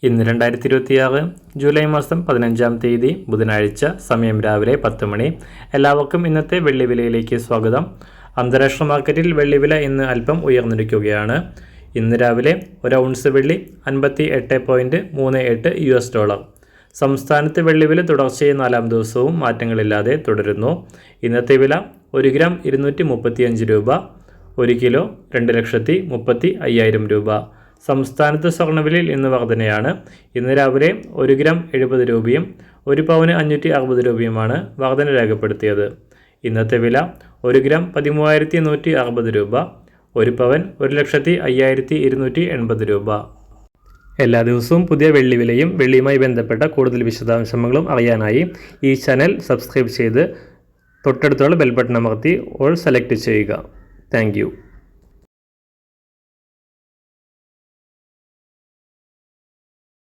ഇന്ന് 2026 ജൂലൈ മാസം 15-ാം തീയതി ബുധനാഴ്ച, സമയം രാവിലെ 10 മണി. എല്ലാവർക്കും ഇന്നത്തെ വെള്ളിവിലയിലേക്ക് സ്വാഗതം. അന്താരാഷ്ട്ര മാർക്കറ്റിൽ വെള്ളിവില ഇന്ന് അല്പം ഉയർന്നിരിക്കുകയാണ്. ഇന്ന് രാവിലെ ഒരു ഔൺസ് വെള്ളി 58.38 $. സംസ്ഥാനത്ത് വെള്ളിവില തുടർച്ചയായി 4-ാം ദിവസവും മാറ്റങ്ങളില്ലാതെ തുടരുന്നു. ഇന്നത്തെ വില 1 ഗ്രാം 235 രൂപ, 1 കിലോ 2,35,000 രൂപ. സംസ്ഥാനത്ത് സ്വർണ്ണവിലയിൽ ഇന്ന് വർധനയാണ്. ഇന്ന് രാവിലെ 1 ഗ്രാം 70 രൂപയും 1 പവന് 560 രൂപയുമാണ് വർധന രേഖപ്പെടുത്തിയത്. ഇന്നത്തെ വില 1 ഗ്രാം 13,160 രൂപ, 1 പവൻ 1,05,280 രൂപ. എല്ലാ ദിവസവും പുതിയ വെള്ളിവിലയും വെള്ളിയുമായി ബന്ധപ്പെട്ട കൂടുതൽ വിശദാംശങ്ങളും അറിയാനായി ഈ ചാനൽ സബ്സ്ക്രൈബ് ചെയ്ത് തൊട്ടടുത്തുള്ള ബെൽ ബട്ടൺ അമർത്തി ഓൾ സെലക്ട് ചെയ്യുക. താങ്ക്